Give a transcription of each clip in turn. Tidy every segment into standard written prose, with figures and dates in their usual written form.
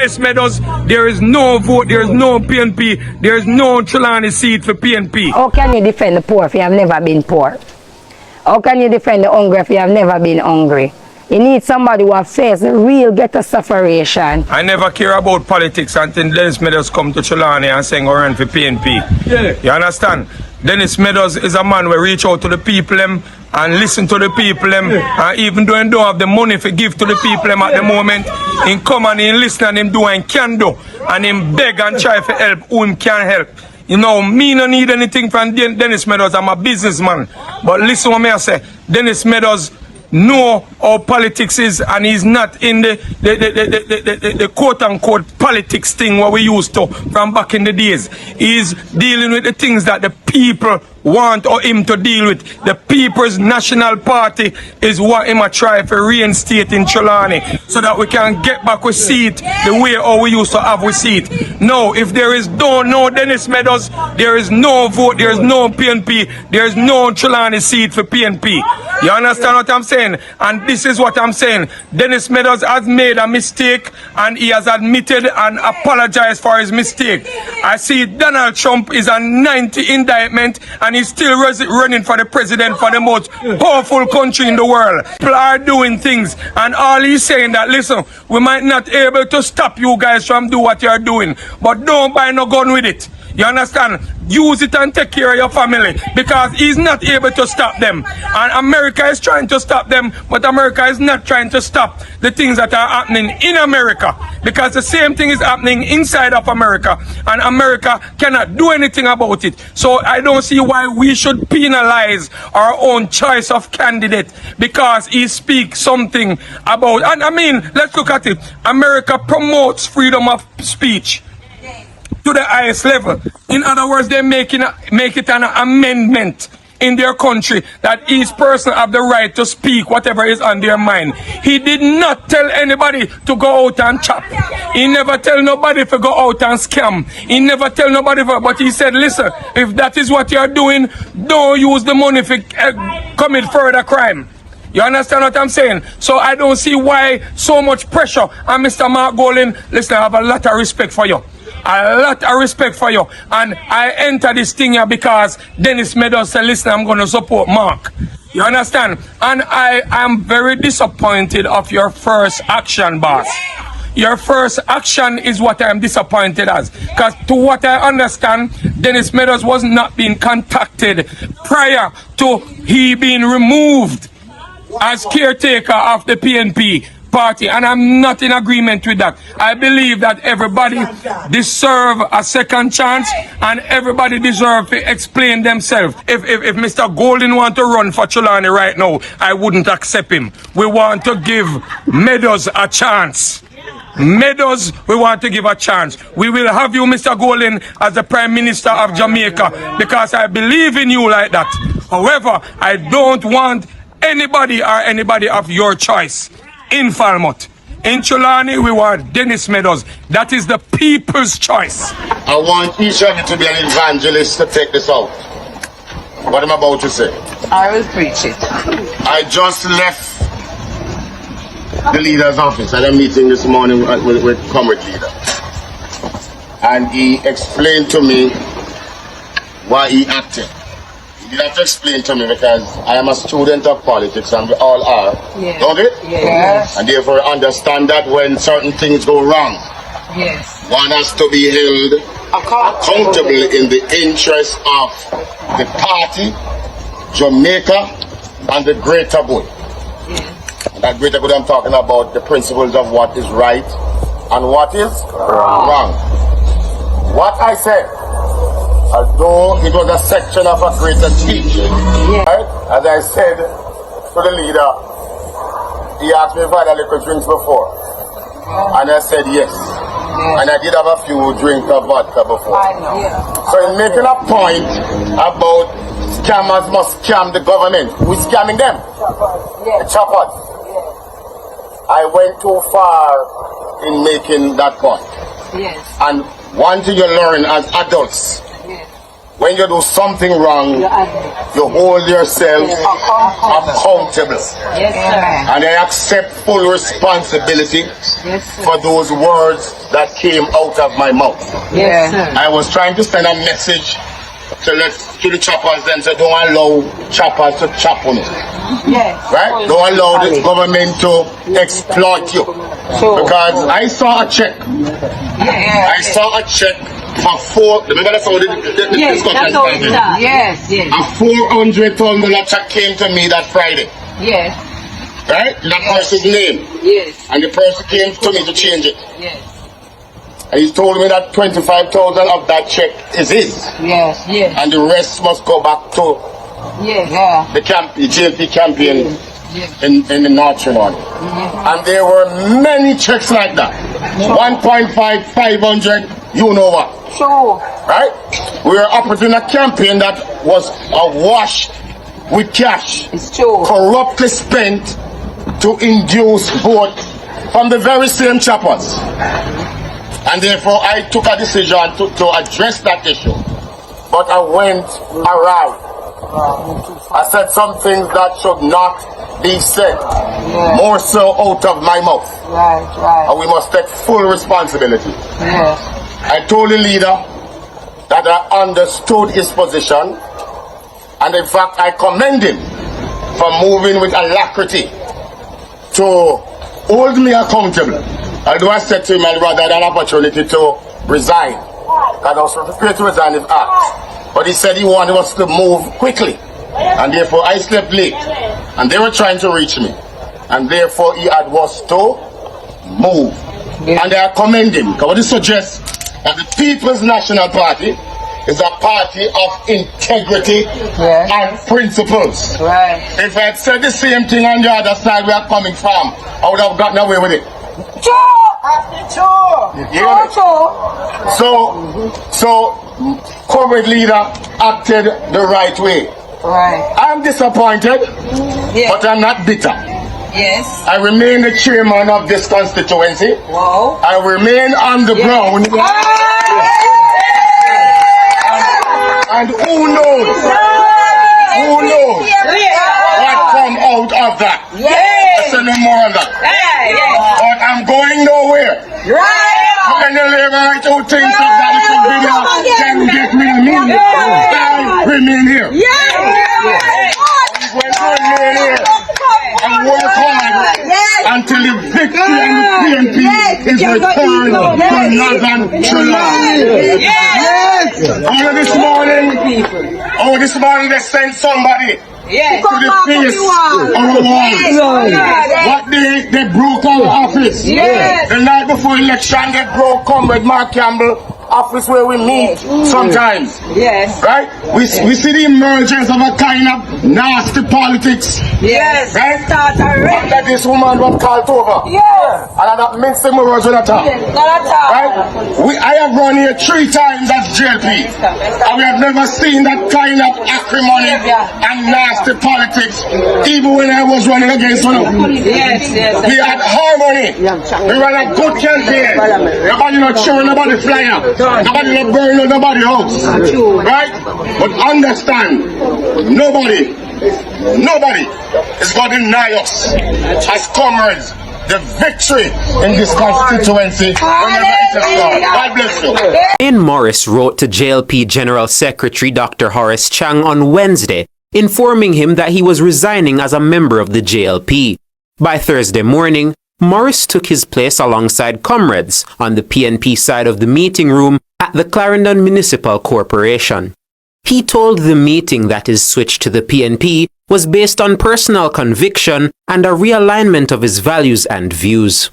Dennis Meadows, there is no vote, there is no PNP, there is no Trelawny seat for PNP. How can you defend the poor if you have never been poor? How can you defend the hungry if you have never been hungry? You need somebody who has faced the real ghetto separation. I never care about politics until Dennis Meadows come to Trelawny and saying go run for PNP. Yeah. You understand? Dennis Meadows is a man who reach out to the people and listen to the people and even though he don't have the money to give to the people at the moment, he come and he listen and him do and can do and him beg and try to help who him can help. You know, me no need anything from Dennis Meadows. I'm a businessman. But listen what me I say. Dennis Meadows know how politics is and he's not in the quote-unquote politics thing what we used to from back in the days. He's dealing with the things that the people want or him to deal with. The People's National Party is what him a try to reinstate in Trelawny so that we can get back with seat the way how we used to have with seat. No, if there is no Dennis Meadows, there is no vote, there is no PNP, there is no Trelawny seat for PNP. You understand what I'm saying? And this is what I'm saying. Dennis Meadows has made a mistake and he has admitted and apologized for his mistake. I see Donald Trump is a 90 indictment and he's still running for the president for the most powerful country in the world. People are doing things and all he's saying that, listen, we might not be able to stop you guys from doing what you're doing, but don't buy no gun with it. You understand? Use it and take care of your family because he's not able to stop them. And America is trying to stop them, but America is not trying to stop the things that are happening in America because the same thing is happening inside of America and America cannot do anything about it. So I don't see why we should penalize our own choice of candidate because he speaks something about, and I mean, let's look at it. America promotes freedom of speech to the highest level. In other words, they make it an amendment in their country that each person have the right to speak whatever is on their mind. He did not tell anybody to go out and chop. He never tell nobody to go out and scam. He never tell nobody but he said, listen, if that is what you're doing, don't use the money to commit further crime. You understand what I'm saying? So I don't see why so much pressure. And Mr. Markgolding, listen, I have a lot of respect for you. A lot of respect for you. And I enter this thing here because Dennis Meadows said, listen, I'm going to support Mark. You understand? And I am very disappointed of your first action, boss. Your first action is what I am disappointed as. Because to what I understand, Dennis Meadows was not being contacted prior to he being removed as caretaker of the PNP party, and I'm not in agreement with that. I believe that everybody deserve a second chance and everybody deserve to explain themselves. If Mr. Golding want to run for Trelawny right now, I wouldn't accept him. We want to give Meadows a chance. Meadows, we want to give a chance. We will have you, Mr. Golding, as the Prime Minister of Jamaica because I believe in you like that. However, I don't want anybody of your choice in Falmouth. In Trelawny, we want Dennis Meadows. That is the people's choice. I want each of you to be an evangelist to take this out. What am I about to say? I will preach it. I just left the leader's office. I had a meeting this morning with Comrade Leader. And he explained to me why he acted. You have to explain to me because I am a student of politics and we all are. Yes. Don't it? Yes. And therefore understand that when certain things go wrong, yes, one has to be held accountable in the interest of the party, Jamaica, and the greater good. Yes. And that greater good I'm talking about the principles of what is right and what is wrong. What I said, although it was a section of a greater speech, right? As I said to the leader, he asked me if I had a little drinks before. And I said yes. And I did have a few drinks of vodka before. So in making a point about scammers must scam the government, we're scamming them. The choppers. I went too far in making that point. And one thing you learn as adults, when you do something wrong, you hold yourself accountable. Yes, sir. And I accept full responsibility for those words that came out of my mouth. Yes, sir. I was trying to send a message to the choppers then, so don't allow choppers to chop on it. Yes. Right? Don't allow the government to exploit you. Because I saw a check. I saw a check for remember that's how the discussion started? Yes, yes. A $400,000 check came to me that Friday. Yes. Right? That person's name. Yes. And the person came to me to change it. Yes. And he told me that 25,000 of that check is his. Yes, yes. And the rest must go back to the JLP campaign in the North Trelawny. And there were many checks like that. 1.5, 500, you know what. Sure. Right? We were operating a campaign that was awash with cash. It's true. Corruptly spent to induce vote from the very same choppers. And therefore I took a decision to address that issue. But I went around. I said some things that should not be said. More so out of my mouth. Right. And we must take full responsibility. Yes. I told the leader that I understood his position, and in fact I commend him for moving with alacrity to hold me accountable. Although I said to him I'd rather have an opportunity to resign, because I was prepared to resign if asked. But he said he wanted us to move quickly, and therefore I slept late, and they were trying to reach me, and therefore he had us to move. And I commend him, because what he suggests that the People's National Party is a party of integrity and principles. Right. If I had said the same thing on the other side we are coming from, I would have gotten away with it. So corporate leader acted the right way. Right. I'm disappointed, but I'm not bitter. Yes. I remain the chairman of this constituency. Wow. I remain on the ground. And who knows what come out of that. I say no more on that. But I'm going nowhere. And the labor right who thinks that this video can get me the media. I remain here. I'm going to remain here and work hard until the victory and the PNP is returned to Northern Trelawny. This morning they sent somebody to the face of the wall. What they broke our office. The night before election they broke Comrade Mark Campbell office where we meet sometimes. Right? We see the emergence of a kind of nasty politics. Right? That this woman was called over. And that means the words with a talk. Right? I have run here 3 times as JLP. And we have never seen that kind of acrimony and nasty politics, even when I was running against one of them. We had harmony. We ran a good campaign. Nobody not showing nobody flyer. Nobody not burning nobody house. Right? But understand, nobody is going to deny us as comrades the victory in this constituency whenever it is done. God bless you. Ian Morris wrote to JLP General Secretary Dr. Horace Chang on Wednesday, informing him that he was resigning as a member of the JLP. By Thursday morning, Morris took his place alongside comrades on the PNP side of the meeting room at the Clarendon Municipal Corporation. He told the meeting that his switch to the PNP was based on personal conviction and a realignment of his values and views.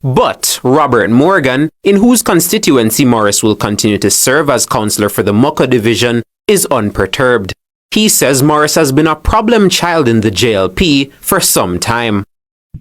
But Robert Morgan, in whose constituency Morris will continue to serve as councillor for the Mucko division, is unperturbed. He says Morris has been a problem child in the JLP for some time.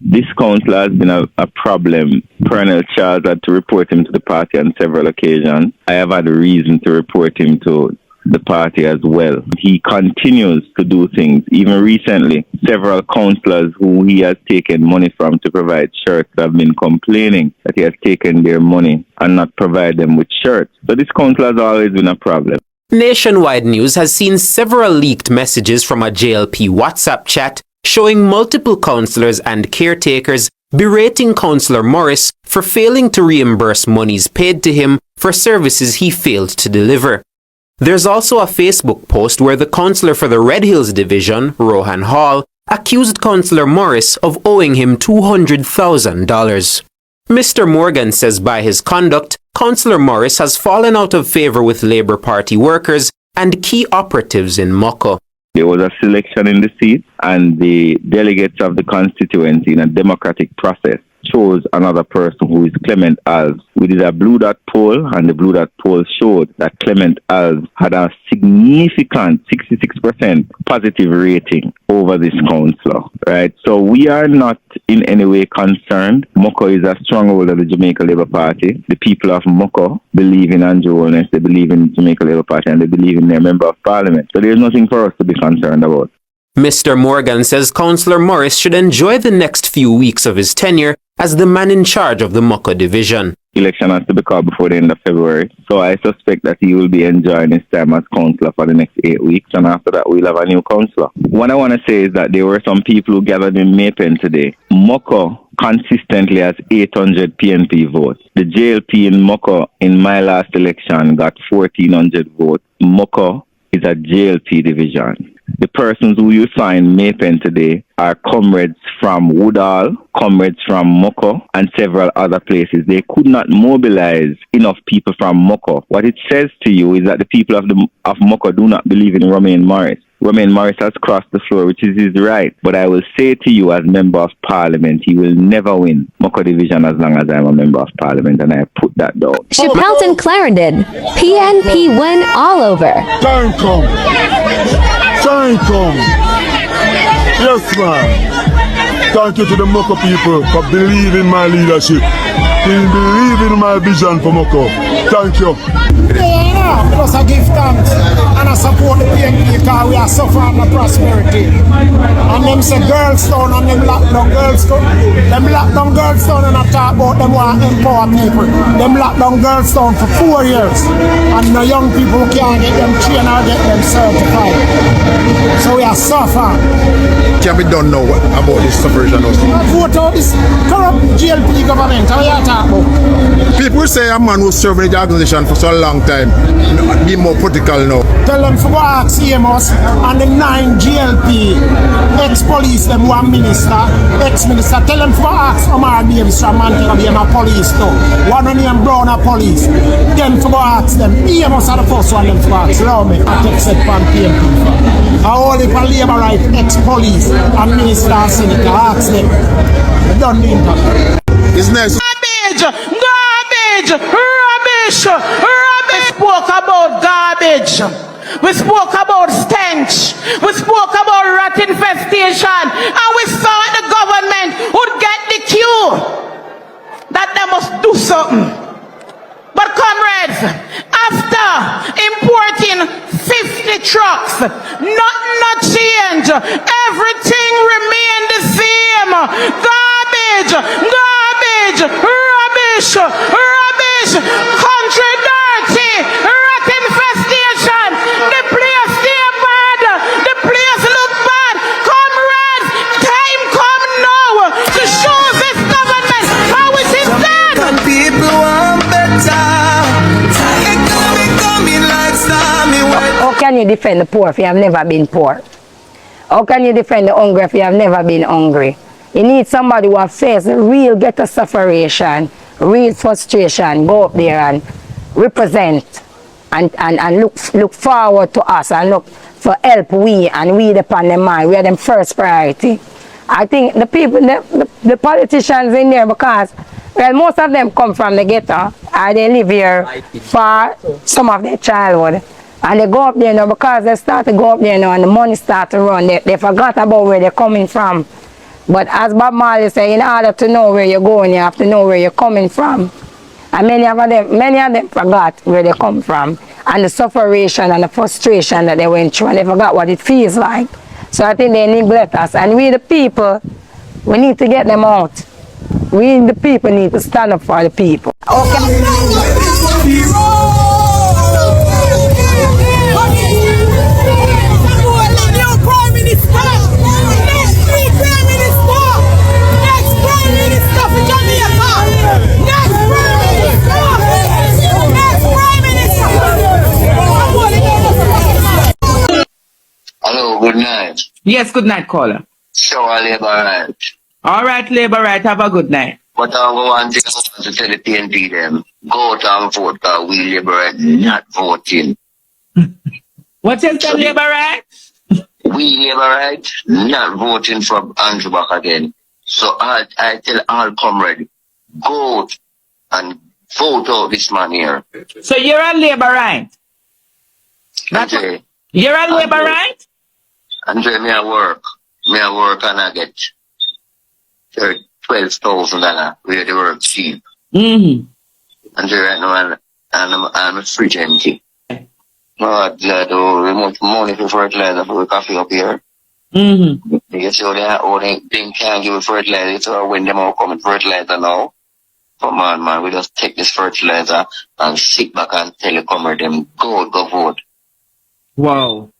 This councillor has been a problem. Colonel Charles had to report him to the party on several occasions. I have had a reason to report him to the party as well. He continues to do things. Even recently, several councillors who he has taken money from to provide shirts have been complaining that he has taken their money and not provide them with shirts. So this councillor has always been a problem. Nationwide News has seen several leaked messages from a JLP WhatsApp chat showing multiple councillors and caretakers berating Councillor Morris for failing to reimburse monies paid to him for services he failed to deliver. There's also a Facebook post where the councillor for the Red Hills Division, Rohan Hall, accused Councillor Morris of owing him $200,000. Mr. Morgan says by his conduct, Councillor Morris has fallen out of favour with Labour Party workers and key operatives in Moko. There was a selection in the seat, and the delegates of the constituency in a democratic process chose another person who is Clement Alves. We did a blue dot poll, and the blue dot poll showed that Clement Alves had a significant 66% positive rating over this councillor, right? So we are not in any way concerned. Moko is a stronghold of the Jamaica Labour Party. The people of Moko believe in Andrewholness, they believe in Jamaica Labour Party, and they believe in their Member of Parliament. So there's nothing for us to be concerned about. Mr. Morgan says Councillor Morris should enjoy the next few weeks of his tenure as the man in charge of the Moko division. Election has to be called before the end of February, so I suspect that he will be enjoying his time as councillor for the next 8 weeks, and after that we'll have a new councillor. What I want to say is that there were some people who gathered in Maypen today. Moko consistently has 800 PNP votes. The JLP in Moko in my last election got 1,400 votes. Moko is a JLP division. The persons who you saw in Maypen today are comrades from Woodall, comrades from Moko, and several other places. They could not mobilize enough people from Moko. What it says to you is that the people of Moko do not believe in Romain Morris. Romain Morris has crossed the floor, which is his right. But I will say to you as Member of Parliament, he will never win Moko Division as long as I'm a Member of Parliament, and I put that down. Chappelle and Clarendon, PNP win all over. Time come. Time come. Yes, man. Thank you to the Moko people for believing my leadership. Believe in my vision for Moko. Thank you. Plus I give thanks and I support the PNP because we are suffering the prosperity. And them say Girlstone and them lock down Girlstone. Them lock down Girlstone and I talk about them want to empower people. Them lock down Girlstone for 4 years. And the young people can't get them trained or get them certified. So we are suffering. Can be done now about this subversion of vote out this corrupt GLP government. How you talk about? People say a man who served in the organization for so long time be more political now. Tell them to go ask Amos and the 9 GLP ex-police, them one minister, ex-minister. Tell them to go ask Omar Davis from Manchester be a police too. One of them Brown a police. Them to go ask them. Amos are the first one them to ask. Allow me. I take set from PNP. I only for labor right ex-police and minister and senator. Ask them. They done the interview. It's nice. Garbage! Rubbish! We spoke about garbage. We spoke about stench. We spoke about rat infestation. And we thought the government would get the cue that they must do something. But comrades, after importing 50 trucks, nothing not change. Everything remained the same. Garbage! Garbage! Rubbish! Rubbish! Country dirty! Rat infestation! The place stay bad! The place look bad! Comrades, time come now to show this government how it is done! People want better. How can you defend the poor if you have never been poor? How can you defend the hungry if you have never been hungry? You need somebody who has faced real ghetto sufferation, real frustration, go up there and represent and look forward to us and look for help we upon them mind. We are them first priority. I think the people, the politicians in there, because well, most of them come from the ghetto and they live here for some of their childhood. And they go up there now because they start to go up there now and the money start to run. They forgot about where they're coming from. But as Bob Marley said, in order to know where you're going, you have to know where you're coming from. And many of them forgot where they come from and the sufferation and the frustration that they went through, and they forgot what it feels like. So I think they neglect us. And we the people, we need to get them out. We the people need to stand up for the people. Okay. night. Yes, good night, caller. Show a Labour right. All right, Labour right. Have a good night. But I want to tell the PNP them, go out and vote, because we Labour right not voting. What is the Labour right? We Labour right not voting for Andrew back again. So I tell all comrades, go out and vote out this man here. So you're a Labour right? Andre, You're a Labour right? Andre, me at work and I get $12,000 where the work cheap. Mm-hmm. Andre, right now, I'm a fridge empty. Oh, we much money for fertilizer for the coffee up here. Mm-hmm. You see how they can't give fertilizer, so when them all come with fertilizer now, come on, man, we just take this fertilizer and sit back and tell the comer them, go vote. Wow.